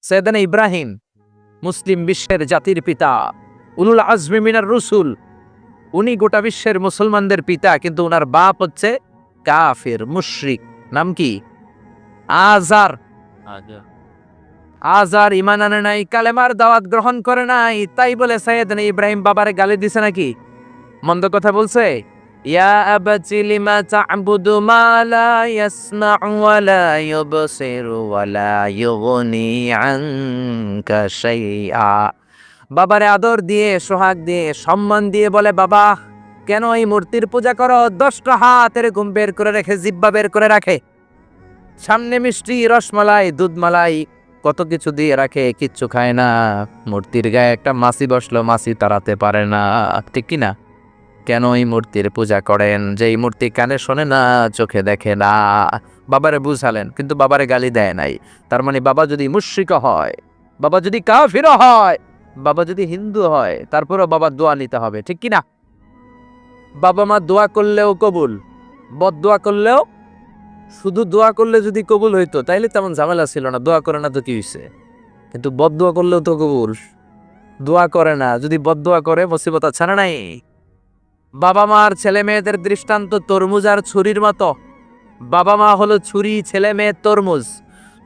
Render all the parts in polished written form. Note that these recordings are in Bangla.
সাইয়েদনা ইব্রাহিম মুসলিম বিশ্বের জাতির পিতা, উলুল আজমি মিনার রসুল, উনি গোটা বিশ্বের মুসলমানদের পিতা, কিন্তু উনার বাপ হচ্ছে কাফির মুশরিক। নাম কি? আজার। আজার ঈমান আনে নাই, কালেমার দাওয়াত গ্রহণ করে নাই, তাই বলে সাইয়েদনা ইব্রাহিম বাবারে গালি দিছে নাকি? মন্দ কথা বলছে? ইয়া আবাতি লিমা তা'বুদু মা লা ইয়াসমা'ু ওয়া লা ইউবসিরু ওয়া লা ইউগনি আনকা শাইআ। বাবারে আদর দিয়ে, সোহাগ দিয়ে, সম্মান দিয়ে বলে, বাবা কেন এই মূর্তির পূজা করো? 10টা হাত এরকম বের করে রেখে, জিহ্বা বের করে রাখে, সামনে মিষ্টি, রসমালাই, দুধমালাই, কত কিছু দিয়ে রাখে, কিচ্ছু খায় না। মূর্তির গায়ে একটা মাছি বসলো, মাছি তাড়াতে পারে না, ঠিক কি না? কেন এই মূর্তির পূজা করেন? যে এই মূর্তি কানে শোনে না, চোখে দেখে না। বাবারে বুঝালেন, কিন্তু বাবারে গালি দেয় নাই। তার মানে বাবা যদি মুশরিক হয়, বাবা যদি কাফির হয়, বাবা যদি হিন্দু হয়, তারপরেও বাবা দোয়া নিতে হবে, ঠিক কি না? বাবা মা দোয়া করলেও কবুল, বদদোয়া করলেও। শুধু দোয়া করলে যদি কবুল হইতো তাইলে তেমন ঝামেলা ছিল না, দোয়া করে না তো কি হইছে? কিন্তু বদদোয়া করলেও তো কবুল। দোয়া করে না, যদি বদদোয়া করে মুসিবত আছে না নাই? বাবা মার ছেলে মেয়েদের দৃষ্টান্ত তরমুজ আর ছুরির মতো। বাবা মা হলো ছুরি, ছেলে মেয়ে তরমুজ।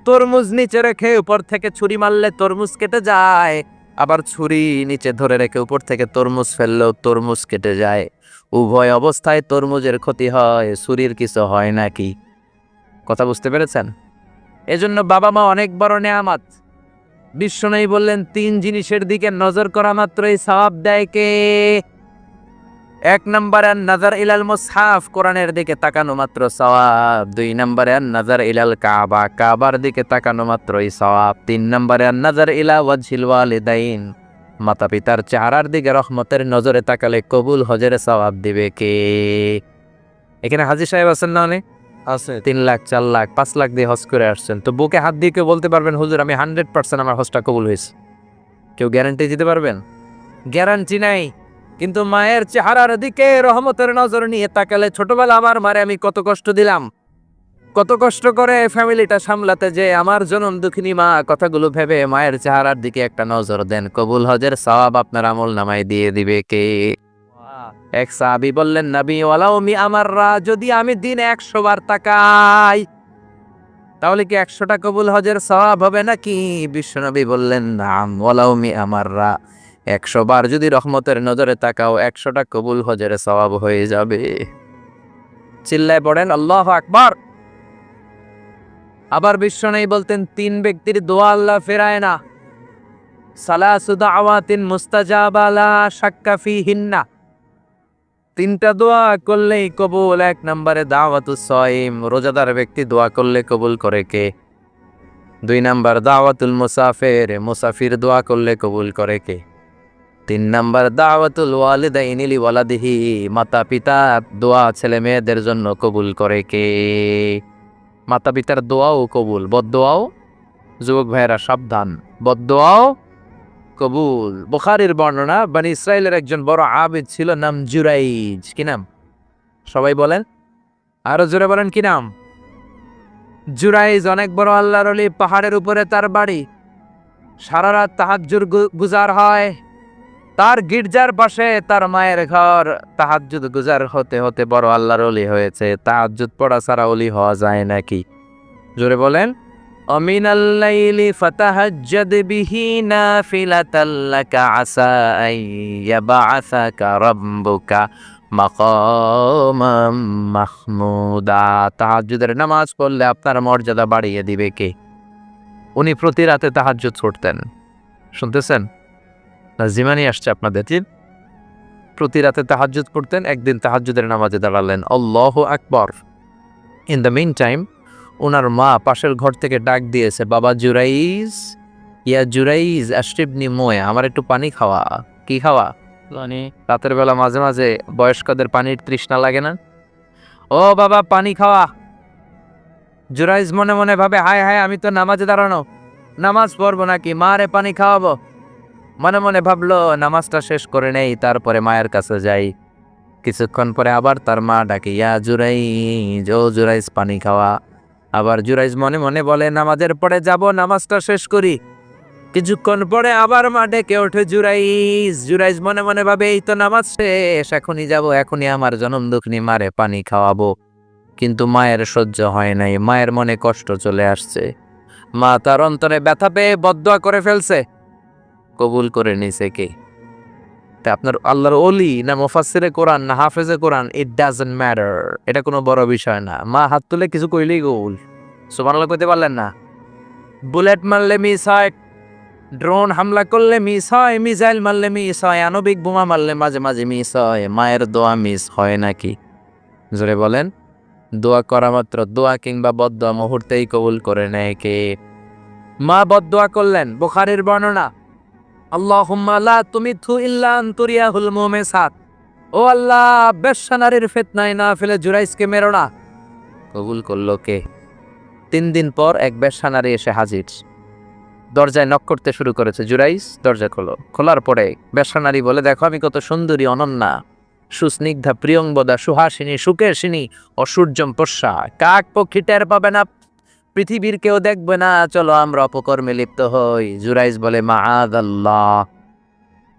তরমুজ নিচে রেখে উপর থেকে ছুরি মারলে তরমুজ কেটে যায়, আবার ছুরি নিচে ধরে রেখে উপর থেকে তরমুজ ফেললেও তরমুজ কেটে যায়। উভয় অবস্থায় তরমুজের ক্ষতি হয়, ছুরির কিছু হয় নাকি? কথা বুঝতে পেরেছেন? এজন্য বাবা মা অনেক বড় নেয়ামত। বিশ্বনবী বললেন, 3 জিনিসের দিকে নজর করা মাত্রই সওয়াব দেয় কে? 1 নম্বরে নাজার ইলাল মুসহাফ, কোরআনের দিকে তাকানো মাত্র সওয়াব। 2 নম্বরে নাজার ইলাল কাবা, কাবার দিকে তাকানো মাত্রই সওয়াব। 3 নম্বরে নাজার ইলা ওয়াজহিল ওয়ালিদাইন, মাতা পিতার চেহারার দিকে রহমতের নজরে তাকালে কবুল হজের সওয়াব দিবে কে? এখানে হাজী সাহেব আছেন না? অনেক আছে, 3 লাখ 4 লাখ 5 লাখ দিয়ে হজ করে আসছেন। তো বুকে হাত দিয়ে কেউ বলতে পারবেন, হুজুর আমি 100% আমার হজটা কবুল হয়েছে? কেউ গ্যারান্টি দিতে পারবেন? গ্যারান্টি নাই। কিন্তু মায়ের চেহারার দিকে রহমতের নজর নিয়ে তাকালে, ছোটবেলা আমার মারে আমি কত কষ্ট দিলাম, কত কষ্ট করে ফ্যামিলিটা সামলাতে, যে আমার জনম দুঃখিনী মা, কথাগুলো ভেবে মায়ের চেহারার দিকে একটা নজর দেন, কবুল হজের সওয়াব আপনার আমল নামায় দিয়ে দিবে কে? এক সাহাবী বললেন, নবী ওয়ালাউ মি আমাররা, যদি আমি দিনে 100 বার তাকাই তাহলে কি 100টা কবুল হজের সওয়াব হবে নাকি? বিশ্বনবী বললেন, নাম ওয়ালাউ মি আমাররা, 100 বার যদি রহমতের নজরে তাকাও 100টা কবুল হজের সওয়াব হয়ে যাবে। চিল্লায় পড়েন আল্লাহু আকবার। আবার বিশ্বনবী বলতেন, 3 ব্যক্তির দোয়া আল্লাহ ফেরায় না। সালাসু দাওয়াতিন মুস্তাজাবা লা শাক্কা ফিহিন্না, 3টা দোয়া করলেই কবুল। 1 নম্বরে দাওয়াতুস সাইম, রোজাদার ব্যক্তি দোয়া করলে কবুল করে কে? 2 নম্বর দাওয়াতুল মুসাফির, মুসাফির দোয়া করলে কবুল করে কে? 3 নম্বর দাওয়াতুল ওয়ালিদাইনি লিওয়ালাদিহি, মাতা পিতা দোয়া ছেলে মেয়েদের জন্য কবুল করে কে? মাতা পিতার দোয়াও কবুল, বদদোয়াও। যুবক ভাইয়েরা সাবধান, বদদোয়াও কবুল। বুখারীর বর্ণনা, বনি ইসরাইলের একজন বড় আবিদ ছিল, নাম জুরাইজ। কি নাম? সবাই বলেন, আরো জোরে বলেন, কি নাম? জুরাইজ অনেক বড় আল্লাহর ওলি, পাহাড়ের উপরে তার বাড়ি। সারা রাত তাহাজ্জুদ গুজার হয়। তার গির্জার পাশে তার মায়ের ঘর। তাহাজ্জুদ গুজার হতে হতে বড় আল্লাহর ওলি হয়েছে। তাহাজ্জুদ পড়া ছাড়া ওলি হওয়া যায় নাকি? জোরে বলেন। অমিনাল লাইলি ফাতাহাজ্জাদ বিহি নাফিলাতাল লাকা আসা আইয়াবাআসাকা রাব্বুকা মাকামাম মাহমুদা। তাহাজ্জুদের নামাজ পড়লে আপনার মর্যাদা বাড়িয়ে দিবে কে? উনি প্রতি রাতে তাহাজ্জুদ পড়তেন। শুনতেছেন? জিমানি আসছে আপনাদের। প্রতি রাতে তাহাজ্জুদ পড়তেন। একদিন তাহাজ্জুদের নামাজে দাঁড়ালেন, আল্লাহু আকবার। ইন দ্য মিন টাইম ওনার মা পাশের ঘর থেকে ডাক দিয়েছে, বাবা জুরাইজ, ইয়া জুরাইজ আশরিবনি মোয়া, আমার একটু পানি খাওয়া। কি খাওয়া? পানি। রাতের বেলা মাঝে মাঝে বয়স্কদের পানির তৃষ্ণা লাগে না? ও বাবা পানি খাওয়া। জুরাইজ মনে মনে ভাবে, হায় হায়, আমি তো নামাজে দাঁড়ানো, নামাজ পড়বো নাকি, মারে পানি খাওয়াবো। মনে মনে ভাবলো নামাজটা শেষ করে নেই, তারপরে মায়ের কাছে যাই। কিছুক্ষণ পরে আবার তার মা ডাকে, ইয়া জুরাইজ, ও জুরাইজ পানি খাওয়া। আবার জুরাইজ মনে মনে বলে, নামাজের পরে যাব, নামাজটা শেষ করি। কিছুক্ষণ পরে আবার মা ডেকে ওঠে জুরাইজ। জুরাইজ মনে মনে ভাবে এই তো নামাজ শেষ, এখনই যাব, এখনই আমার জনম দুঃখিনী মারে পানি খাওয়াবো। কিন্তু মায়ের সহ্য হয় নাই, মায়ের মনে কষ্ট চলে আসছে। মা তার অন্তরে ব্যথা পেয়ে বদদোয়া করে ফেলছে। কবুল করে নিছে কে? তা আপনার আল্লাহর ওলি না মুফাসসিরে কোরআন না হাফেজে কোরআন, ইট ডাজন্ট ম্যাটার, এটা কোনো বড় বিষয় না। মা হাত তুলে কিছু কইলেই কবুল। সুবহানাল্লাহ কইতে পারলেন না? বুলেট মারলে মিস হয়, ড্রোন হামলা করলে মিস হয়, মিসাইল মারলে মিস হয়, আণবিক বোমা মারলে মাঝে মাঝে মিস হয়। মায়ের দোয়া মিস হয় নাকি? জোরে বলেন। দোয়া করা মাত্র, দোয়া কিংবা বদদোয়া মুহূর্তেই কবুল করে নেয় কে? মা বদদোয়া করলেন, বুখারীর বর্ণনা, আল্লাহুম্মা লা তুমিতহু ইল্লা আন তুরিয়াহুল মুমিসাত। ও আল্লাহ, বেশ্যা নারীর ফিতনায় না ফেলে জুরাইজকে মেরো না। কবুল করলো কে? 3 দিন পর এক বেশ্যা নারী এসে হাজির। দরজায় নক করতে শুরু করেছে। জুরাইজ দরজা খোলো। খোলার পরে বেশ্যা নারী বলে, দেখো আমি কত সুন্দরী, অনন্যা, সুস্নিগ্ধা, প্রিয়ংবদা, সুহাসিনী, সুকেশিনী, অসূর্যম পস্যা, কাক পক্ষী টের পাবে না, পৃথিবীর কেউ দেখবে না, চলো আমরা অপকর্মে লিপ্ত হই। জুরাইজ বলে, মাআযাল্লাহ,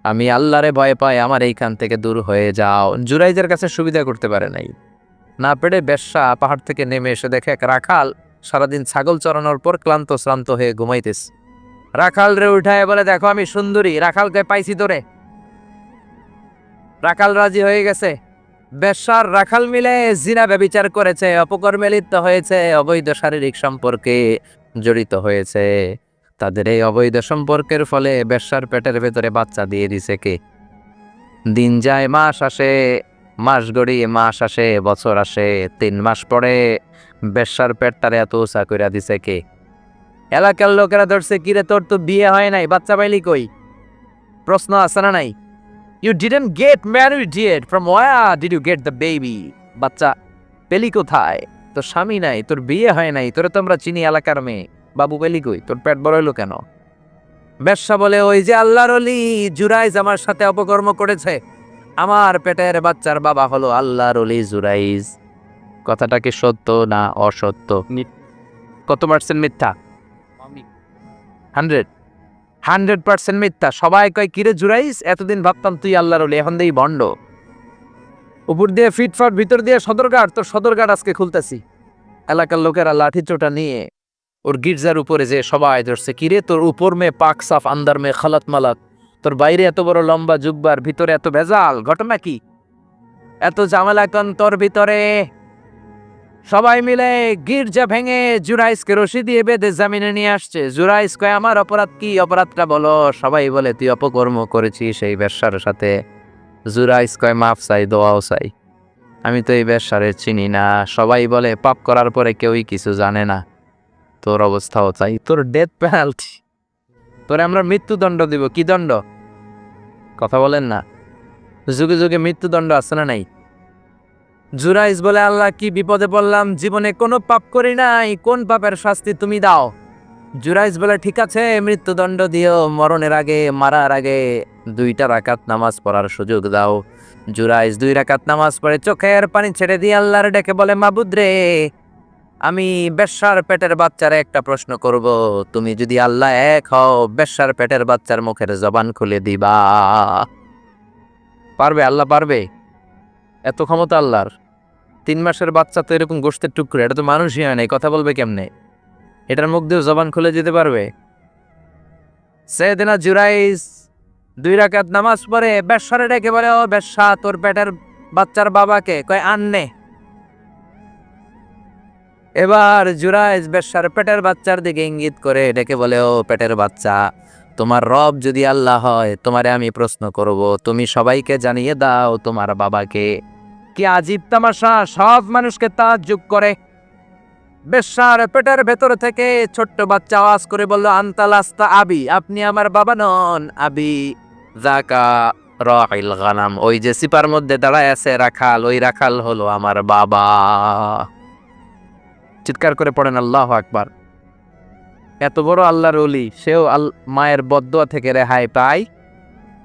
আমি আল্লাহরে ভয় পাই, আমার এইখান থেকে দূর হয়ে যাও। জুরাইজের কাছে সুবিধা করতে পারে নাই। না পেরে বেশ্যা পাহাড় থেকে নেমে এসে দেখে এক রাখাল সারাদিন ছাগল চরানোর পর ক্লান্ত শ্রান্ত হয়ে ঘুমাইতেছে। রাখাল রে উঠায় বলে, দেখো আমি সুন্দরী। রাখালকে পাইছি তোরে। রাখাল রাজি হয়ে গেছে। বেশ্যার রাখাল মিলে জিনা ব্যভিচার করেছে, অপকর্মে লিপ্ত হয়েছে, অবৈধ শারীরিক সম্পর্কে জড়িত হয়েছে। তাদের এই অবৈধ সম্পর্কের ফলে বেশ্যার পেটের ভেতরে বাচ্চা দিয়ে দিছে কে? দিন যায়, মাস আসে, মাস গড়িয়ে মাস আসে, বছর আসে, 3 মাস পরে বেশ্যার পেট তারে এত উঁচা কইরা দিছে কে? এলাকার লোকেরা ধরছে, কিরে তোর তো বিয়ে হয় নাই, বাচ্চা পাইলি কই? প্রশ্ন আছে না নাই? You didn't get married yet. From where did you get the baby? বাচ্চা পেলি কোথায়? তোর স্বামী নাই, তোর বিয়ে হয় নাই, তোরে তো আমরা চিনি এলাকার মেয়ে, বাবু পেলি কই? তোর পেট বড় হইলো কেন? বেশ্যা বলে, ওই যে আল্লাহর ওলি জুরাইজ আমার সাথে অপকর্ম করেছে, আমার পেটের বাচ্চার বাবা হলো আল্লাহর ওলি জুরাইজ। কথাটা কি সত্য না অসত্য? কত পার্সেন্ট মিথ্যা? 100% মিথ্যা। সবাই কয়, কিরে জুরাইজ, এতদিন ভাবতাম তুই আল্লাহর ওলি, এখন দেই ভণ্ড। উপর দিয়ে ফিটফাট, ভিতর দিয়ে সদরঘাট। তোর সদরঘাট আজকে খুলতেছি। এলাকার লোকেরা লাঠি চোটা নিয়ে ওর গির্জার উপরে যে সবাই ধরছে, কিরে তোর উপর মে পাক সাফ, আন্দার মে খালাত মালাত, তোর বাইরে এত বড় লম্বা জুব্বার, ভিতরে এত ভেজাল, ঘটনা কি? এত ঝামেলা কেন তোর ভিতরে? সবাই মিলে গির্জা ভেঙে জুরাইজকে রশি দিয়ে বেঁধে জামিনে নিয়ে আসছে। জুরাইজ কয়, আমার অপরাধ কি? অপরাধটা বলো। সবাই বলে, তুই অপকর্ম করেছিস এই বেশ্যার সাথে। জুরাইজ কয়, মাফ চাই, দোয়াও চাই, আমি তো এই বেশ্যারে চিনি না। সবাই বলে, পাপ করার পরে কেউই কিছু জানে না, তোর অবস্থাও চাই, তোর ডেথ পেনাল্টি, তোরে আমরা মৃত্যুদণ্ড দিব। কি দণ্ড? কথা বলেন না। যুগে যুগে মৃত্যুদণ্ড আছে না নাই? জুরাইজ বলে, আল্লাহ কি বিপদে পড়লাম, জীবনে কোনো পাপ করি নাই, কোন পাপের শাস্তি তুমি দাও? জুরাইজ বলে, ঠিক আছে, মৃত্যুদণ্ড দিও, মরণের আগে, মারার আগে 2 রাকাত নামাজ পড়ার সুযোগ দাও। জুরাইজ 2 রাকাত নামাজ পড়ে চোখের পানি ছেড়ে দিয়ে আল্লাহর ডেকে বলে, মাবুদ রে, আমি বেশ্যার পেটের বাচ্চারে একটা প্রশ্ন করব, তুমি যদি আল্লাহ এক হও, বেশ্যার পেটের বাচ্চার মুখের জবান খুলে দিবা? পারবে? আল্লাহ পারবে? এত ক্ষমতা আল্লাহর। 3 মাসের বাচ্চা তো এরকম গোশতের টুকরো, এটা তো মানুষই হয় নাই, কথা বলবে কেমনে? এটার মুখ দিয়ে জবান খুলে যেতে পারবে? সাইয়েদনা জুরাইজ 2 রাকাত নামাজ পড়ে বেশ্যারে ডেকে বলে, ও বেশ্যা, তোর পেটের বাচ্চার বাবাকে? কয়, আননে। এবার জুরাইজ বেশ্যার পেটের বাচ্চার দিকে ইঙ্গিত করে ডেকে বলে, ও পেটের বাচ্চা, তোমার রব যদি আল্লাহ হয়, তোমারে আমি প্রশ্ন করব, তুমি সবাইকে জানিয়ে দাও তোমার বাবাকে। কি আজীব তামাশা, সব মানুষকে তাজ্জুব করে। বেশ্যার পেটের ভেতর থেকে ছোট্ট বাচ্চা আওয়াজ করে বলল, আনতালাস্তা আবি, আপনি আমার বাবা নন। আবি যাকা রাইল গানাম, ওই যে সিপার মধ্যে দাঁড়ায় আছে রাখাল, ওই রাখাল হলো আমার বাবা। চিৎকার করে পড়েন আল্লাহু আকবার। এত বড় আল্লাহর ওলি, সেও মায়ের বদদোয়া থেকে রেহাই পায়,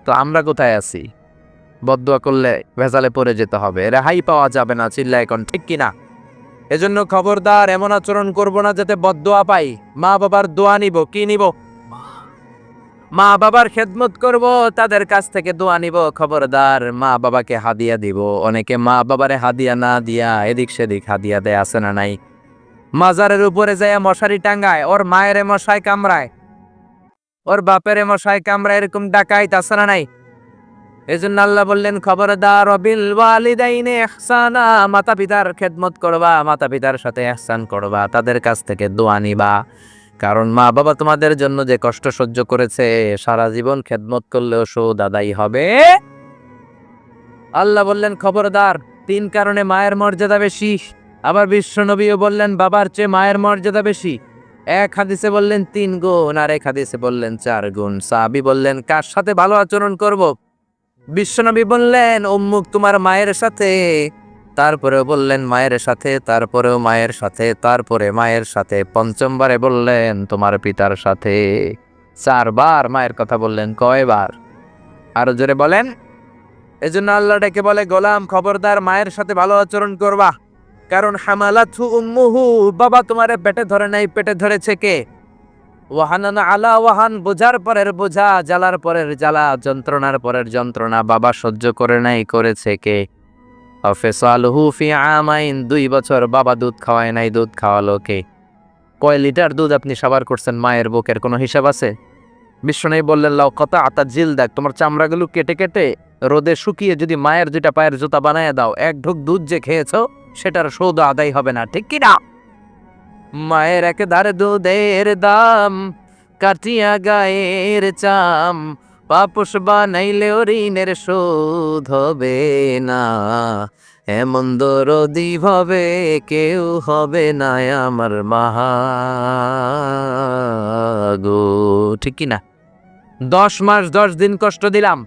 তো আমরা কোথায় আছি? বদদোয়া করলে ভেজালে পড়ে যেতে হবে, রেহাই পাওয়া যাবে না। চিল্লা এখন ঠিক কিনা? এজন্য খবরদার, এমন আচরণ করব না যাতে বদদোয়া পাই। মা বাবার দোয়া নিব। কি নিব? মা বাবার খেদমত করব, তাদের কাছ থেকে দোয়া নিব, খবরদার মা বাবাকে হাদিয়া দিব। অনেকে মা বাবারে হাদিয়া না দিয়া এদিক সেদিক হাদিয়া দেয়, আছে না নাই? মাজারের উপরে যায় মশারি টাঙ্গায়, ওর মায়ের মশাই কামড়ায়, ওর বাপের মশাই কামড়ায়, এরকম ডাকাইত আছে না নাই? এজন্য আল্লাহ বললেন খবরদার বিল ওয়ালিদাইনে ইহসানা, মাতা পিতার খেদমত করবা, মাতা পিতার সাথে ইহসান করবা, তাদের কাছ থেকে দোয়া নিবা। কারণ মা বাবা তোমাদের জন্য যে কষ্ট সহ্য করেছে, সারা জীবন খেদমত করলেও সুদ আদায় হবে। আল্লাহ বললেন খবরদার, 3 কারণে মায়ের মর্যাদা বেশি। আবার বিশ্বনবীও বললেন বাবার চেয়ে মায়ের মর্যাদা বেশি। এক হাদিসে বললেন 3 গুণ, আর এক হাদিসে বললেন 4 গুণ। সাহাবী বললেন কার সাথে ভালো আচরণ করব? বিশ্বনবী বললেন উম্মুক, তোমার মায়ের সাথে। তারপরেও বললেন মায়ের সাথে, তারপরেও মায়ের সাথে, তারপরে মায়ের সাথে, পঞ্চমবারে বললেন তোমার পিতার সাথে। 4 বার মায়ের কথা বললেন। কয়বার? আরো জোরে বলেন। এজন্য আল্লাহ ডেকে বলে গোলাম খবরদার মায়ের সাথে ভালো আচরণ করবা। কারণ হামালাতহু উম্মুহু, বাবা তোমারে পেটে ধরে নাই, পেটে ধরেছে কে? ওয়াহানান আলা ওয়াহান, বোঝার পরের বোঝা, জ্বালার পরের জ্বালা, যন্ত্রণার পরের যন্ত্রণা বাবা সহ্য করে নাই, করেছে কে? ফিসালুহু ফি আমাইন, 2 বছর বাবা দুধ খাওয়ায় নাই, দুধ খাওয়ালো কে? কয় লিটার দুধ আপনি সাবার করছেন মায়ের বুকের, কোনো হিসাব আছে? বিশ্বনবী বললেন লাউ কাতাআতা জিলদাক, তোমার চামড়াগুলো কেটে কেটে রোদে শুকিয়ে যদি মায়ের 2টা পায়ের জুতা বানায় দাও, 1 ঢোক দুধ যে খেয়েছো সেটার সৌদ আদায় হবে না, ঠিক কি না? মায়ের একদার দুধের দাম, কাটিয়া গায়ের চাম, পাপুষ বানাইলেও ঋণের শোধ হবে না। এমন দরদি ভাবে কেউ হবে না আমার মা গো, ঠিক কি না? 10 মাস 10 দিন কষ্ট দিলাম।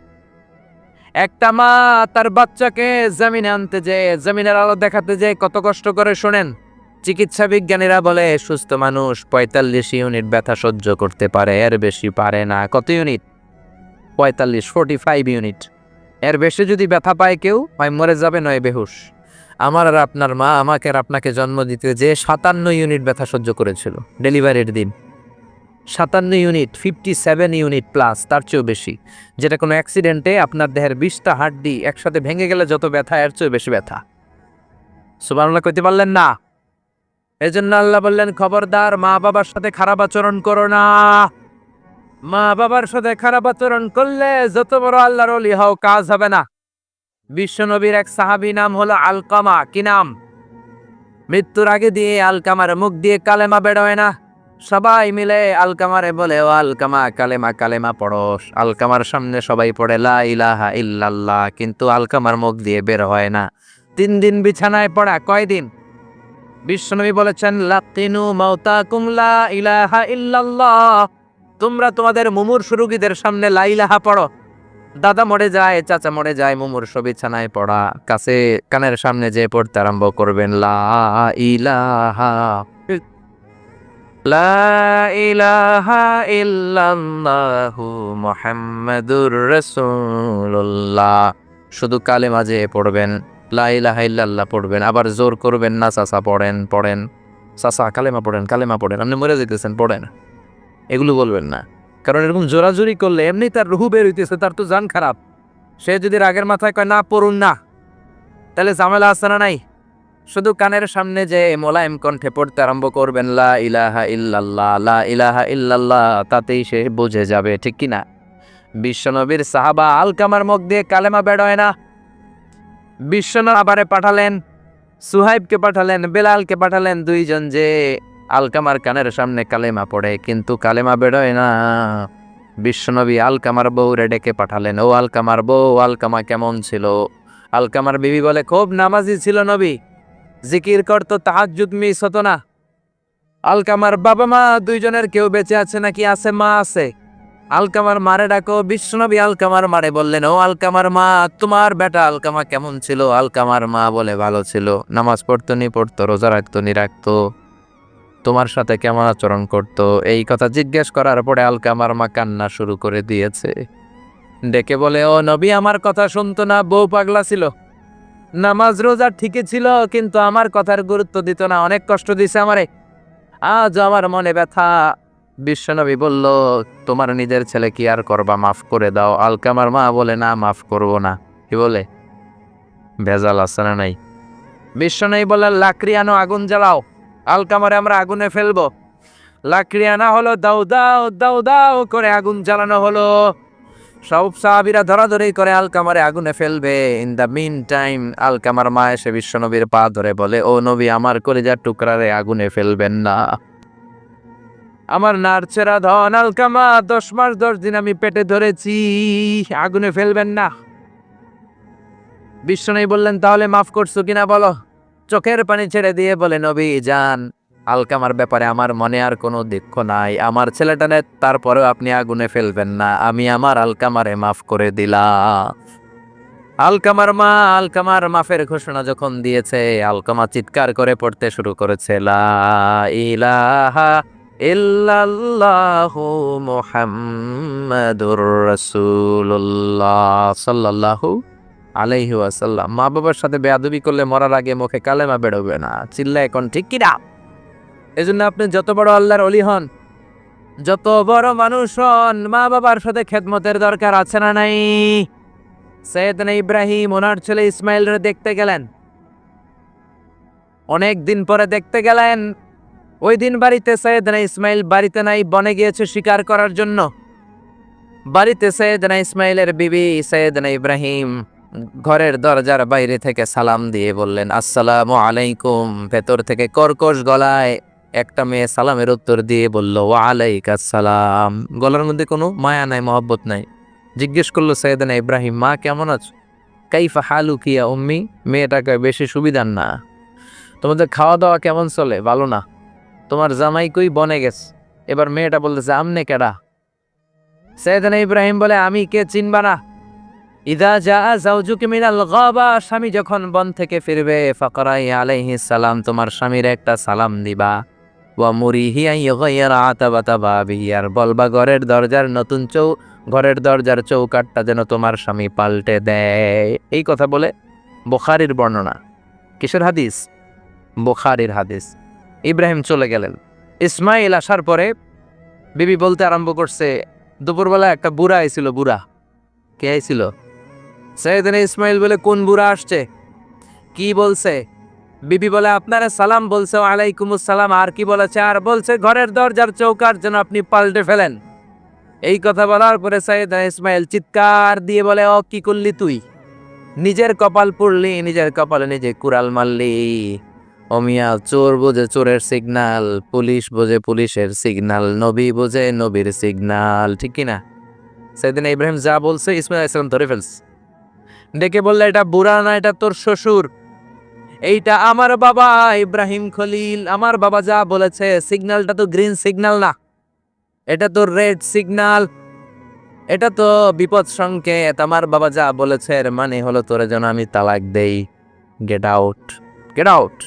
একটা মা তার বাচ্চাকে জমিনে আনতে যেয়ে, জমিনের আলো দেখাতে যেয়ে কত কষ্ট করে শোনেন। চিকিৎসা বিজ্ঞানীরা বলে সুস্থ মানুষ 45 ইউনিট ব্যথা সহ্য করতে পারে, এর বেশি পারে না। কত ইউনিট? 45 ইউনিট। এর বেশি যদি ব্যথা পায় কেউ, হয় মরে যাবে নয় বেহুশ। আমার আর আপনার মা আমাকে আর আপনাকে জন্ম দিতে যে 57 ইউনিট ব্যথা সহ্য করেছিল ডেলিভারির দিন। 57 ইউনিট, 57 ইউনিট প্লাস, তার চেয়েও বেশি। যেটা কোনো অ্যাক্সিডেন্টে আপনার দেহের 20টা হাড্ডি একসাথে ভেঙে গেলে যত ব্যথা, এর চেয়েও বেশি ব্যথা। সুবহানাল্লাহ কইতে পারলেন না? এজন্য আল্লাহ বললেন খবরদার মা বাবার সাথে খারাপ আচরণ করো না। মা বাবার সাথে খারাপ আচরণ করলে যত বড় আল্লাহর ওলি হও, কাজ হবে না। বিশ্বনবীর এক সাহাবী নাম হলো আলকামা। কি নাম? মৃত্যুর আগে দিয়ে আলকামার মুখ দিয়ে কালেমা বেরোয় না। সবাই মিলে আলকামারে বলে ও আলকামা কালেমা, কালেমা পড়ো। আলকামার সামনে সবাই পড়ে লা ইলাহা ইল্লাল্লাহ, কিন্তু আলকামার মুখ দিয়ে বের হয় না। 3 দিন বিছানায় পড়া। কয়দিন? বিশ্বনবী বলেছেন লাকিনু মাউতাকুম লা ইলাহা ইল্লাল্লাহ, তোমরা তোমাদের মুমূর্ষু রোগীদের সামনে লা ইলাহা পড়ো। দাদা মরে যায়, চাচা মরে যায়, মুমূর্ষু বিছানায় পড়া, কাছে কানের সামনে যে পড়তে আরম্ভ করবেন লা ইলাহা, লা ইলাহা ইল্লাল্লাহু মুহাম্মাদুর রাসূলুল্লাহ। শুধু কালেমা যে পড়বেন, লা ইলাহা ইল্লাল্লাহ পড়বেন, আবার জোর করবেন না চাচা পড়েন চাচা কালেমা পড়েন, কালেমা পড়েন, আপনি মরে যেতেছেন পড়েন, এগুলো বলবেন না। কারণ এরকম জোরাজুরি করলে এমনি তার রুহু বের হইতেছে, তার তো জান খারাপ। সে যদি রাগের মাথায় কয় না পড়ুন না, তাহলে ঝামেলা আছে না নাই? শুধু কানের সামনে যে মোলায়েম কণ্ঠে পড়তে আরম্ভ করবেন লা ইলাহা ইল্লাল্লাহ, লা ইলাহা ইল্লাল্লাহ, তাতেই সে বুঝে যাবে, ঠিক কি না? বিশ্বনবীর সাহাবা আলকামার মুখ দিয়ে কালেমা বেরোয় না। বিশ্বনবী আবারে পাঠালেন, সুহাইবকে পাঠালেন, বেলালকে পাঠালেন, 2 জন যে আলকামার কানের সামনে কালেমা পড়ে, কিন্তু কালেমা বেরোয় না। বিশ্বনবী আলকামার বউরে ডেকে পাঠালেন, ও আলকামার বউ, আলকামা কেমন ছিল? আলকামার বিবি বলে খুব নামাজি ছিল নবী, জিকির করতো, তাহাজ্জুদ মিস হতো না। আলকামার বাবা মা 2 জনের কেউ বেঁচে আছে নাকি? আছে, মা আছে। আলকামার মারে ডাকো। বিশ্বনবী আলকামার মারে বললেন, ও আলকামার মা, তোমার বেটা আলকামা কেমন ছিল? আলকামার মা বলে ভালো ছিল, নামাজ পড়তো নি পড়তো, রোজা রাখতো নি রাখতো, তোমার সাথে কেমন আচরণ করতো? এই কথা জিজ্ঞেস করার পরে আলকামার মা কান্না শুরু করে দিয়েছে। ডেকে বলে, ও নবী, আমার কথা শুনতো না, বউ পাগলা ছিল, নামাজ রোজা ঠিকই ছিল, কিন্তু আমার কথার গুরুত্ব দিত না, অনেক কষ্ট দিছে আমারে। আজ আমার মনে ব্যথা, বিশ্বনবী বলল, তোমার নিজের ছেলে কি আর করবা, মাফ করে দাও। আলকামার মা বলে, না মাফ করব না। কি বলে? ভেজাল আছে না নাই? বিশ্বনবী বললেন, লাকড়ি আনো, আগুন জ্বালাও, আলকামারে আমরা আগুনে ফেলবো। লাকড়ি আনা হলো, দাও দাও দাও দাও করে আগুন জ্বালানো হলো। সব সাহাবীরা ধরাধরি করে আলকামারে আগুনে ফেলবে। ইন দ্য মিন টাইম আলকামার মা এসে বিশ্বনবীর পা ধরে বলে, ও নবী, আমার কলিজার টুকরারে আগুনে ফেলবেন না। আমার নারচেরা ধন আলকামা, 10 মাস 10 দিন আমি পেটে ধরেছি, আগুনে ফেলবেন না। বিশ্বনবী বললেন, তাহলে মাফ করছো কিনা বলো। চোখের পানি ছেড়ে দিয়ে বলে, নবী যান, আলকামার ব্যাপারে আমার মনে আর কোনো দুঃখ নাই, আমার ছেলেটানে তারপরেও আপনি আগুনে ফেলবেন না, আমি আমার আলকামারে মাফ করে দিলাম। আলকামার মাফের ঘোষণা যখন দিয়েছে, আলকামা চিৎকার করে পড়তে শুরু করেছে, লা ইলাহা ইল্লাল্লাহু মুহাম্মাদুর রাসূলুল্লাহ সাল্লাল্লাহু আলাইহি ওয়াসাল্লাম। মা বাবার সাথে বেয়াদবি করলে মরার আগে মুখে কালেমা বেরোবে না। চিল্লা এখন ঠিক কিনা? এজন্য আপনি যত বড় আল্লাহর ওলি হন, যত বড় মানুষ হন, মা বাবার সাথে খেদমতের দরকার আছে না নাই? সৈয়দনা ইব্রাহিম ওনার ছেলে ইসমাইলরে দেখতে গেলেন, অনেক দিন পরে দেখতে গেলেন। ওই দিন বাড়িতে সৈয়দনা ইসমাইল বাড়িতে নাই, বনে গিয়েছে শিকার করার জন্য। বাড়িতে সৈয়দনা ইসমাইলের বিবি সৈয়দনা ইব্রাহিম ঘরের দরজার বাইরে থেকে সালাম দিয়ে বললেন, আসসালামু আলাইকুম। ভেতর থেকে কর্কশ গলায় একটা মেয়ে সালামের উত্তর দিয়ে বলল, ওয়া আলাইকাস সালাম। গলার মধ্যে কোনো মায়া নাই, মহব্বত নাই। জিজ্ঞেস করলো সৈয়দনা ইব্রাহিম, মা কেমন আছো? কাইফা হালুকি ইয়া উম্মি। মেয়েটাকে বেশি সুবিধার না। তোমাদের খাওয়া দাওয়া কেমন চলে? ভালো না। তোমার জামাই কই? বনে গেছে। এবার মেয়েটা বলতেছে, আমনে কেডা? সৈয়দনা ইব্রাহিম বলে, আমি কে চিনবা না? ইদা জা যাওজুকি মিনাল গাবা, স্বামী যখন বন থেকে ফিরবে, ফাকরাই আলাইহিস সালাম, তোমার স্বামীর একটা সালাম দিবা। ওয়া মুরিহি আন ইগাইরা আতাবাতা বাবিহি, আর বলবা ঘরের দরজার চৌকাটটা যেন তোমার স্বামী পাল্টে দেয়। এই কথা বলে বুখারীর বর্ণনা। কিসের হাদিস? বুখারীর হাদিস। ইব্রাহিম চলে গেলেন। ইসমাইল আসার পরে বিবি বলতে আরম্ভ করছে, দুপুরবেলা একটা বুড়া আইছিল। বুড়া কে আইছিল? সৈয়দনা ইসমাইল বলে, কোন বুড়া আসছে? কি বলছে? বিবি বলে, আপনারা সালাম বলছে, ওয়ালাইকুমুস সালাম। আর কি বলেছে? আর বলছে ঘরের দরজার চৌকাট যেন আপনি পাল্টে ফেলেন। এই কথা বলার পরে সৈয়দনা ইসমাইল চিৎকার দিয়ে বলে, ও কি করলি তুই? নিজের কপাল পুড়লি, নিজের কপালে নিজে কুড়াল মারলি। অমিয়া, চোর বোঝে চোরের সিগনাল, পুলিশ বোঝে পুলিশের সিগনাল, নবী বোঝে নবীর সিগনাল। ঠিক কিনা? সৈয়দনা ইব্রাহিম যা বলছে ইসমাইল আলাইহিস সালাম ধরে ফেলছে। ডেকে বললে, এটা বুড়া না, এটা তোর শ্বশুর, এইটা আমার বাবা ইব্রাহিম খলিল। আমার বাবা যা বলেছে, সিগন্যালটা তো গ্রিন সিগন্যাল না, এটা তো রেড সিগন্যাল, এটা তো বিপদ সংকেত। আমার বাবা যা বলেছে এর মানে হলো তোরে যেন আমি তালাক দেই। Get out, get out,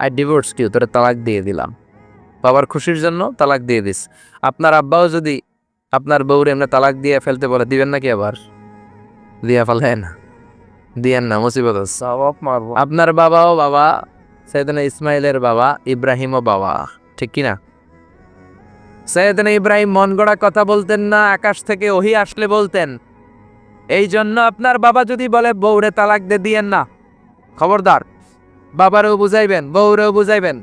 I divorce you. তোরে তালাক দিয়ে দিলাম। বাবার খুশির জন্য তালাক দিয়ে দিস। আপনার আব্বাও যদি আপনার বউরে এমনি তালাক দিয়ে ফেলতে বলে, দিবেন নাকি? আবার দিয়া ফেলেন, দিয়েন না, মুসিবত আছে। আপনার বাবাও বাবা, সৈয়দনা ইসমাইলের বাবা, ইব্রাহিমও বাবা। ঠিক কিনা? সৈয়দনা ইব্রাহিম মন গড়া কথা বলতেন না, আকাশ থেকে ওহী আসলে বলতেন। এই জন্য আপনার বাবা যদি বলে বউরে তালাক দিয়েন না, খবরদার, বাবারেও বুঝাইবেন, বউরেও বুঝাইবেন,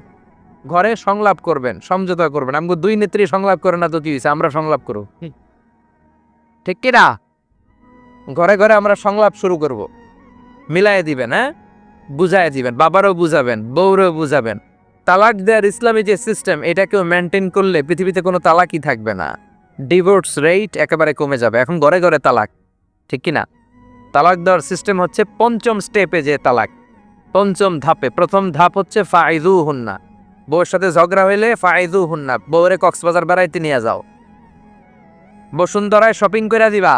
ঘরে সংলাপ করবেন, সমঝোতা করবেন। আমাকে দুই নেত্রী সংলাপ করে না তো কি হয়েছে, আমরা সংলাপ করব। ঠিক কিনা? ঘরে ঘরে আমরা সংলাপ শুরু করব। মিলাই দিবেন, হ্যাঁ, বুঝাই দিবেন, বাবারও বুঝাবেন, বউরেও বুঝাবেন। তালাক দেওয়ার ইসলামী যে সিস্টেম, এটাকেও মেনটেন করলে পৃথিবীতে কোনো তালাকই থাকবে না। ডিভোর্স রেট একেবারে কমে যাবে। এখন ঘরে ঘরে তালাক। ঠিক কিনা? তালাক দেওয়ার সিস্টেম হচ্ছে পঞ্চম স্টেপে, যে তালাক পঞ্চম ধাপে। প্রথম ধাপ হচ্ছে ফাইজু হুন্না। বউর সাথে ঝগড়া হইলে ফাইজু হুন্না, বউরে কক্সবাজার বেড়াইতে নিয়ে যাও, বসুন্ধরায় শপিং করে দিবা,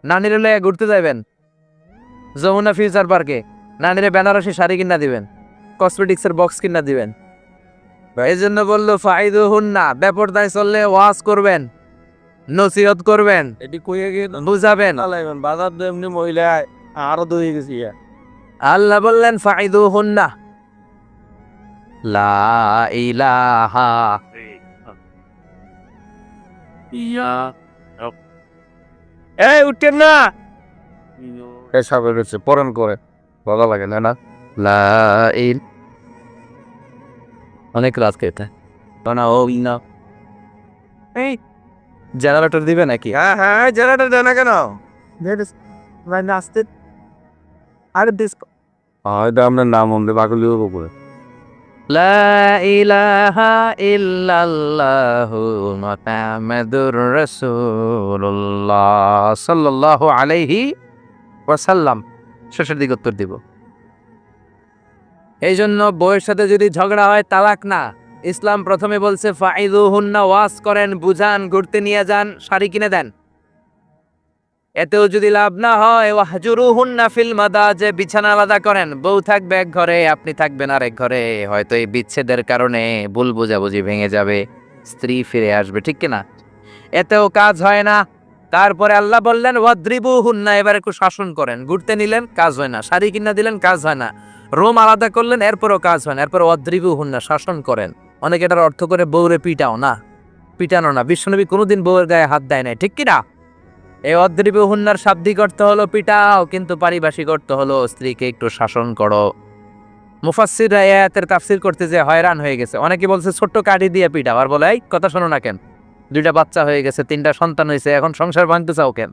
নানির লয়ে ঘুরতে যাবেন, যমুনা ফিউচার পার্কে নানিরে বেনারসি শাড়ি কিনা দিবেন, কসমেটিক্সের বক্স কিনা দিবেন। এই জন্য বললো ফাইদু হুন্না। বেপরদায় চললে ওয়াজ করবেন, নসিহত করবেন, এটি কইয়ে গিয়ে বুঝাবেন। বাজার তো এমনি মহিলা আরো দই গেছি। আল্লাহ বললেন ফাইদু হুন্না, লা ইলাহা ইয়া এই উঠেন না পেশাব হয়েছে পরন করে ভালো লাগে না না লা ইল অনেক রাত খেতে না ও না এই জেনারেটর দিবে নাকি? হ্যাঁ হ্যাঁ জেনারেটর দেয় না কেন নাচতে আর দিস এটা আপনার নাম আমাদের বাকুলিও করে লা ইলাহা ইল্লাল্লাহু মুহাম্মাদুর রাসূলুল্লাহ সাল্লাল্লাহু আলাইহি ওয়াসাল্লাম। শেষের দিকে উত্তর দিব। এই জন্য বউয়ের সাথে যদি ঝগড়া হয় তালাক না। ইসলাম প্রথমে বলছে ফাইদুহুন্না, ওয়াজ করেন, বুঝান, ঘুরতে নিয়ে যান, শাড়ি কিনে দেন। এতেও যদি লাভ না হয় ওয়াহজুরুহুন্না ফিল মাদাজে, বিছানা আলাদা করেন। বউ থাকবে এক ঘরে, আপনি থাকবেন আরেক ঘরে। হয়তো এই বিচ্ছেদের কারণে ভুল বোঝাবুঝি ভেঙে যাবে, স্ত্রী ফিরে আসবে, ঠিক কিনা? এতেও কাজ হয় না। তারপরে আল্লাহ বললেন ওয়াদ্রিবুহুন্না, এবার একটু শাসন করেন। ঘুরতে নিলেন, কাজ হয় না। শাড়ি কিনা দিলেন, কাজ হয় না। রুম আলাদা করলেন, এরপরও কাজ হয় না। এরপর ওয়াদ্রিবুহুন্না, শাসন করেন। অনেকে এটার অর্থ করে বউরে পিটাও না, পিটানো না। বিশ্বনবী কোনোদিন বউয়ের গায়ে হাত দেয় নাই, ঠিক কিনা? এই অদ্রিবুহুন্নার শাব্দিক অর্থ হলো পিটাও, কিন্তু পারিভাষিক অর্থ হলো স্ত্রীকে একটু শাসন করো। মুফাসসিররা এই আয়াতের তাফসীর করতে যে হয়রান হয়ে গেছে। অনেকে বলছে ছোট্ট কাঠি দিয়ে পিটাও, আর বলে এই কথা শোনো না কেন, 2টা বাচ্চা হয়ে গেছে, 3টা সন্তান হয়েছে, এখন সংসার ভাঙতে চাও কেন?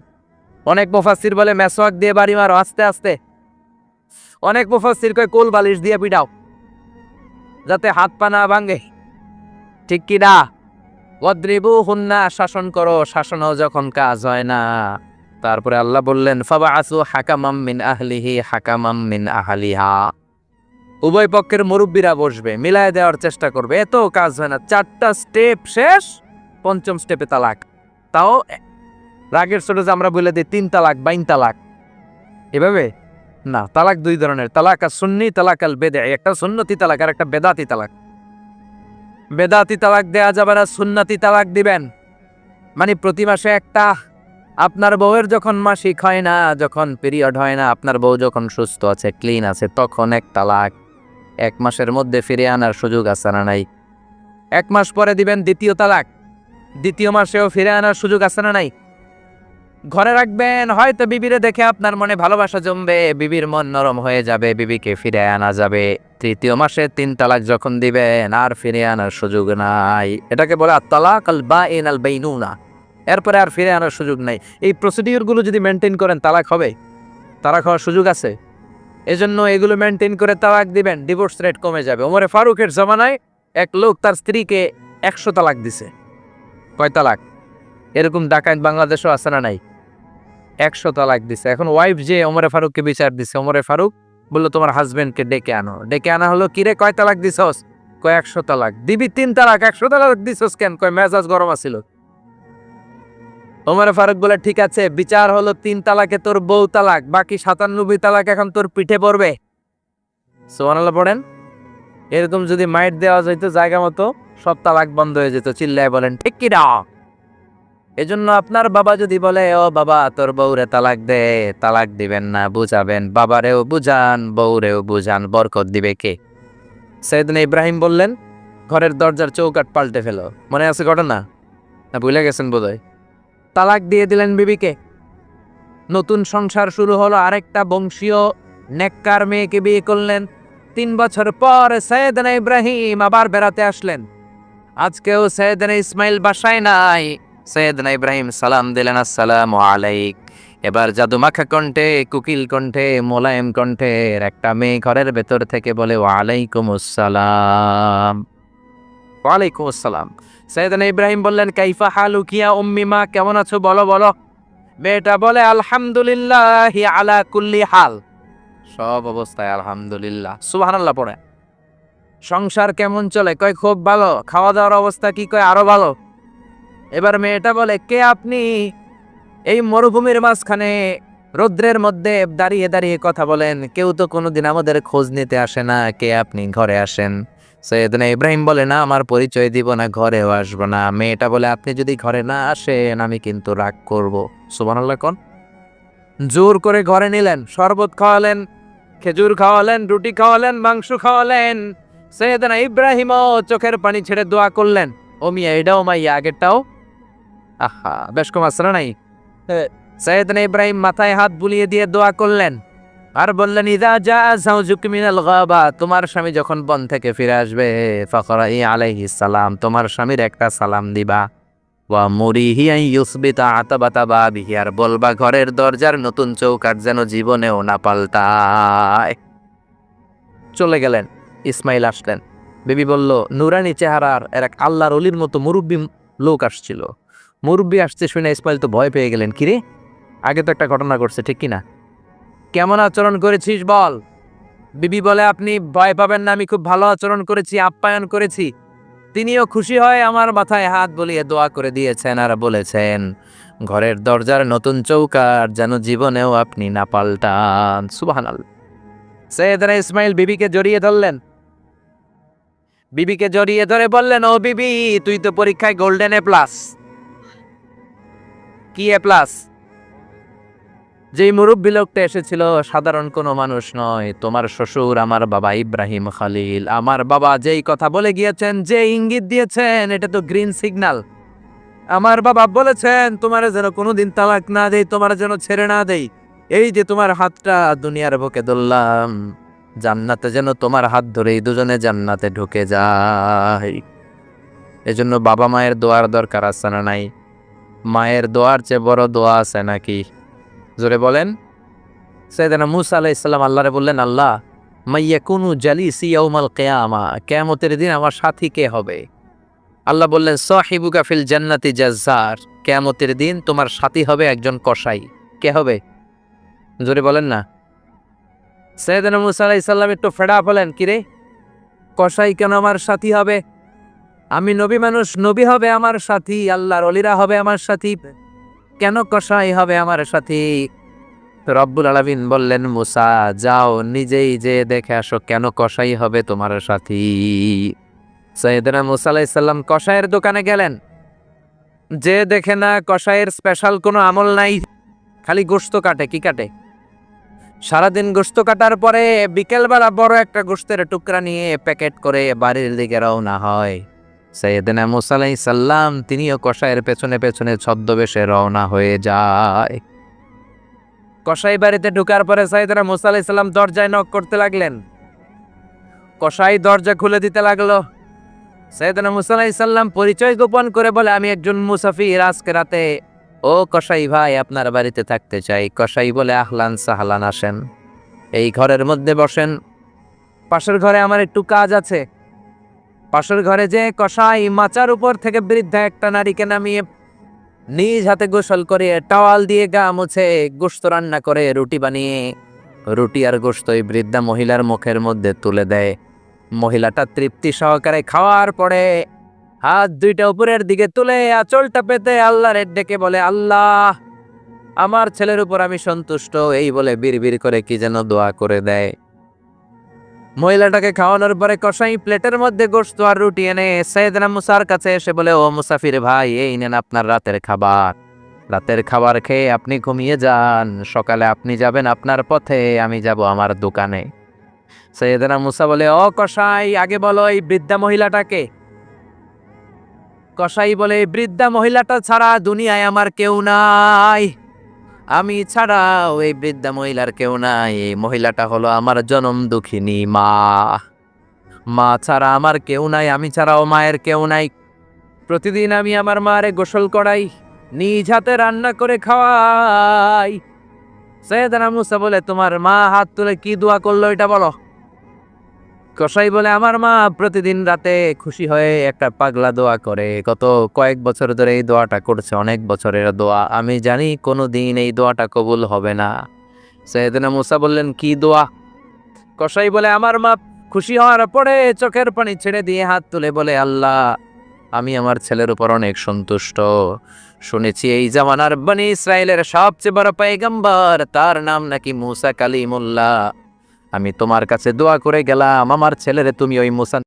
অনেক মুফাসসির বলে মেসওয়াক দিয়ে বাড়ি মারো আস্তে আস্তে। অনেক মুফাসসির কয় কোল বালিশ দিয়ে পিটাও, যাতে হাত পা না ভাঙে, ঠিক কি না? ওয়াদ্রিবুহুন্না, শাসন করো। শাসনও যখন কাজ হয় না, তারপরে আল্লাহ বললেন ফাবাআসু হাকামাম মিন আহলিহি হাকামাম মিন আহলিহা, উভয় পক্ষের মুরব্বীরা বসবে, মিলায় দেওয়ার চেষ্টা করবে। এত কাজ হয় না। 4টা স্টেপ শেষ, 5ম স্টেপে তালাক। তাও রাগের ছোট যে আমরা বলে দিই 3 তালাক, 22 তালাক, এভাবে না। তালাক 2 ধরনের, তালাক আর সুন্নি, তালাক আল বেদে। একটা সুন্নতি তালাক আর একটা বেদাতি তালাক। বেদাতি তালাক দেয়া যাবে না, সুন্নতি তালাক দিবেন। মানে প্রতি মাসে একটা। আপনার বউয়ের যখন মাসিক হয় না, যখন পিরিয়ড হয় না, আপনার বউ যখন সুস্থ আছে, ক্লিন আছে, তখন 1 তালাক। 1 মাসের মধ্যে ফিরে আনার সুযোগ আছে না নাই? 1 মাস পরে দিবেন 2য় তালাক। 2য় মাসেও ফিরে আনার সুযোগ আছে না নাই? ঘরে রাখবেন, হয়তো বিবিরে দেখে আপনার মনে ভালোবাসা জমবে, বিবির মন নরম হয়ে যাবে, বিবিকে ফিরে আনা যাবে। 3য় মাসে 3 তালাক যখন দিবেন, আর ফিরে আনার সুযোগ নাই। এটাকে বলে আত-তালাক আল বাঈন আল বাইনুনা। এরপরে আর ফিরে আনার সুযোগ নাই। এই প্রসিডিউরগুলো যদি মেনটেন করেন, তালাক হবে? তালাক হওয়ার সুযোগ আছে। এজন্য এগুলো মেনটেন করে তালাক দিবেন, ডিভোর্স রেট কমে যাবে। ওমরে ফারুকের জামানায় এক লোক তার স্ত্রীকে 100 তালাক দিছে। কয় তালাক? এরকম ডাকাত বাংলাদেশও আছে না নাই? 100 তালাক দিছে। এখন ওয়াইফ যে ওমরে ফারুককে বিচার দিছে, ওমরে ফারুক বললো তোমার হাজবেন্ডকে ডেকে আনো। ডেকে আনা হলো, কিরে কয় তালাক দিছস? কয় 100 তালাক। দিবি 3 তালাক, 100 তালাক দিছস কেন? কয় মেজাজ গরম আছিল। ওমরে ফারুক বলে ঠিক আছে, বিচার হলো 3 তালাকে তোর বউ তালাক, বাকি 97 তালাক এখন তোর পিঠে পড়বে। সুবহানাল্লাহ পড়েন। এরকম যদি মাইট দেওয়া যেত জায়গা মতো, সব তালাক বন্ধ হয়ে যেত। চিল্লায় বলেন ঠিক কি না? এজন্য আপনার বাবা যদি বলে ও বাবা তোর বউরে তালাক দে, তালাক দিবেন না, বুঝাবেন। বাবারেও বুঝান, বউরেও বুঝান, বরকত দিবে কে? সাইয়েদনা ইব্রাহিম বললেন ঘরের দরজার চৌকাঠ পাল্টে ফেলো। মনে আছে ঘটনা? না ভুলে গেছেন বোধহয়। তালাক দিয়ে দিলেন বিবিকে। নতুন সংসার শুরু হলো। আরেকটা বংশীয় নেককার মেয়েকে বিয়ে করলেন। 3 বছর পর সাইয়েদনা ইব্রাহিম আবার বেড়াতে আসলেন। আজকেও সাইয়েদনা ইসমাইল বাসায় নাই। সাইয়েদনা ইব্রাহিম সালাম দিলেন, আসসালামু আলাইক। এবার জাদুমাখা কণ্ঠে, কুকিল কণ্ঠে, মোলায়েম কণ্ঠের একটা মেয়ে ঘরের ভেতর থেকে বলে ওয়ালাইকুম আসসালাম। ওয়ালাইকুম আসসালাম। সাইয়েদনা ইব্রাহিম বললেন কাইফা হালুকিয়া উম্মি, মা কেমন আছো বলো বলো। মেয়েটা বলে আলহামদুলিল্লাহি আলা কুল্লি হাল, সব অবস্থায় আলহামদুলিল্লাহ। সুবহানাল্লাহ পড়ে। সংসার কেমন চলে? কয় খুব ভালো। খাওয়া দাওয়ার অবস্থা কি? কয় আরো ভালো। এবার মেয়েটা বলে কে আপনি? এই মরুভূমির মাঝখানে রৌদ্রের মধ্যে দাঁড়িয়ে দাঁড়িয়ে কথা বলেন, কেউ তো কোনোদিন আমাদের খোঁজ নিতে আসে না। কে আপনি? ঘরে আসেন। সাইয়েদনা ইব্রাহিম বলে না, আমার পরিচয় দিব না, ঘরেও আসবো না। মেয়েটা বলে আপনি যদি ঘরে না আসেন আমি কিন্তু রাগ করব। সুবহানাল্লাহ কোন। জোর করে ঘরে নিলেন, শরবত খাওয়ালেন, খেজুর খাওয়ালেন, রুটি খাওয়ালেন, মাংস খাওয়ালেন। সাইয়েদনা ইব্রাহিমও চোখের পানি ছেড়ে দোয়া করলেন। ও মিয়া, এটাও মাইয়া, আগেরটাও আহা, বেশ কম আসরা নাই। সৈয়দনা ইব্রাহিম মাথায় হাত বুলিয়ে দিয়ে দোয়া করলেন আর বললেন, ইদা জা যাওজুক মিনাল গাবা, তোমার স্বামী যখন বন থেকে ফিরে আসবে, ফাকরাই আলাইহিস সালাম, তোমার স্বামীর একটা সালাম দিবা। ওয়া মুরিহি আন ইউসবিতা আতাবাতা বাবিহি, আর বলবা ঘরের দরজার নতুন চৌকাঠ যেন জীবনেও না পাল্টায়। চলে গেলেন। ইসমাইল আসলেন। বিবি বলল, নুরানি চেহারার এক আল্লাহর অলির মতো মুরব্বী লোক আসছিল। মুরব্বী আসছে শুনে ইসমাইল তো ভয় পেয়ে গেলেন। কিরে, আগে তো একটা ঘটনা ঘটছে, ঠিক কিনা? কেমন আচরণ করেছিস বল। বিবি বলে, আপনি ভয় পাবেন না, আমি খুব ভালো আচরণ করেছি, আপ্যায়ন করেছি। তিনিও খুশি হয় আমার মাথায় হাত বুলিয়ে দোয়া করে দিয়েছেন আর বলেছেন, ঘরের দরজার নতুন চৌকাঠ যেন জীবনেও আপনি না পাল্টান। সুবহানাল্লাহ। সৈয়দনা ইসমাইল বিবিকে জড়িয়ে ধরলেন। বিবিকে জড়িয়ে ধরে বললেন, ও বিবি, তুই তো পরীক্ষায় গোল্ডেন এ প্লাস। কি এ প্লাস? যেই মুরব্বী লোকটা এসেছিল সাধারণ কোনো মানুষ নয়, তোমার শ্বশুর আমার বাবা ইব্রাহিম খালিল। আমার বাবা যেই কথা বলে গিয়েছেন, যে ইঙ্গিত দিয়েছেন, এটা তো গ্রিন সিগন্যাল। আমার বাবা বলেছেন তোমার যেন কোনোদিন তালাক না দেই, তোমার যেন ছেড়ে না দেই। এই যে তোমার হাতটা দুনিয়ার বুকে ধরলাম, জান্নাতে যেন তোমার হাত ধরেই দুজনে জান্নাতে ঢুকে যায়। এজন্য বাবা মায়ের দোয়ার দরকার আছে না নাই? মায়ের দোয়ার চেয়ে বড় দোয়া আছে নাকি? জোরে বলেন। সাইয়েদনা মূসা আলাইহিস সালাম আল্লাহরে বললেন, আল্লাহ, মাইয়াকুনু জালিসি ইয়াউমাল কিয়ামা, কিয়ামতের দিন আমার সাথী কে হবে? আল্লাহ বললেন, সাহিবুকা ফিল জান্নাতি জাজ্জার, কিয়ামতের দিন তোমার সাথী হবে একজন কসাই। কে হবে? জোরে বলেন না। সাইয়েদনা মূসা আলাইহিস সালাম একটু ফেডা হলেন, কিরে, কসাই কেন আমার সাথী হবে? আমি নবী মানুষ, নবী হবে আমার সাথী, আল্লাহর ওলিরা হবে আমার সাথী, কেন কসাই হবে আমার সাথী? রব্বুল আলামিন বললেন, মুসা যাও নিজেই যে দেখে আসো কেন কসাই হবে তোমার সাথী। সাইয়েদনা মুসা আলাইহিস সালাম কসাইয়ের দোকানে গেলেন। যে দেখে না কসাইয়ের স্পেশাল কোনো আমল নাই, খালি গোশত কাটে। কি কাটে? সারাদিন গোশত কাটার পরে বিকেলবেলা বড় একটা গোশতের টুকরা নিয়ে প্যাকেট করে বাড়ির দিকে রওনা হয়। সাইয়েদনা মুসা আলাইহিস সালাম তিনিও কসাইয়ের পেছনে পেছনে ছদ্মবেশে রওনা হয়ে যায়। কসাই বাড়িতে ঢুকার পরে সাইয়েদনা মুসা আলাইহিস সালাম দরজায় নক করতে লাগলেন। কসাই দরজা খুলে দিতে লাগলো। সাইয়েদনা মুসা আলাইহিস সালাম পরিচয় গোপন করে বলে, আমি একজন মুসাফির, আজকে রাতে ও কসাই ভাই আপনার বাড়িতে থাকতে চাই। কসাই বলে, আহলান সাহলান, আসেন, এই ঘরের মধ্যে বসেন। পাশের ঘরে আমার একটু কাজ আছে। পাশের ঘরে যে কসাই মাচার উপর থেকে বৃদ্ধা একটা নারীকে নামিয়ে নিজ হাতে গোসল করে টাওয়াল দিয়ে গা মুছে গোশত রান্না করে রুটি বানিয়ে রুটি আর গোশত ওই বৃদ্ধা মহিলার মুখের মধ্যে তুলে দেয়। মহিলাটা তৃপ্তি সহকারে খাওয়ার পরে হাত দুইটা উপরের দিকে তুলে আঁচলটা পেতে আল্লাহর ডেকে বলে, আল্লাহ, আমার ছেলের উপর আমি সন্তুষ্ট, এই বলে বিড়বিড় করে কি যেন দোয়া করে দেয়। মহিলাটাকে খাওয়ানোর পরে কসাই প্লেটের মধ্যে গোশত আর রুটি এনে সাইয়েদনা মুসার কাছে এসে বলে, ও মুসাফির ভাই, এই নেন আপনার রাতের খাবার। রাতের খাবার খেয়ে আপনি ঘুমিয়ে যান, সকালে আপনি যাবেন আপনার পথে, আমি যাব আমার দোকানে। সাইয়েদনা মুসা বলে, ও কসাই, আগে বলো এই বৃদ্ধা মহিলাটাকে। কসাই বলে, এই বৃদ্ধা মহিলাটা ছাড়া দুনিয়ায় আমার কেউ নাই, আমি ছাড়াও এই বৃদ্ধা মহিলার কেউ নাই। এই মহিলাটা হলো আমার জনম দুঃখিনী মা। মা ছাড়া আমার কেউ নাই, আমি ছাড়াও মায়ের কেউ নাই। প্রতিদিন আমি আমার মারে গোসল করাই, নিজ হাতে রান্না করে খাওয়াই। সাইয়েদনা মুসা বলে, তোমার মা হাত তুলে কি দোয়া করলো এটা বলো। কসাই বলে, আমার মা প্রতিদিন রাতে খুশি হয়ে একটা পাগলা দোয়া করে, গত কয়েক বছর ধরে এই দোয়াটা করছে, অনেক বছরের দোয়া, আমি জানি কোনো দিন এই দোয়াটা কবুল হবে না। সাইয়েদনা মুসা বললেন, কি দোয়া? কসাই বলে, আমার মা খুশি হওয়ার পরে চোখের পানি ছেড়ে দিয়ে হাত তুলে বলে, আল্লাহ, আমি আমার ছেলের উপর অনেক সন্তুষ্ট। শুনেছি এই জামানার বনি ইসরায়েলের সবচেয়ে বড় পয়গম্বর, তার নাম নাকি মুসা কালিমুল্লাহ। আমি তোমার কাছে দোয়া করে গেলাম, আমার ছেলেরে তুমি ওই মুসা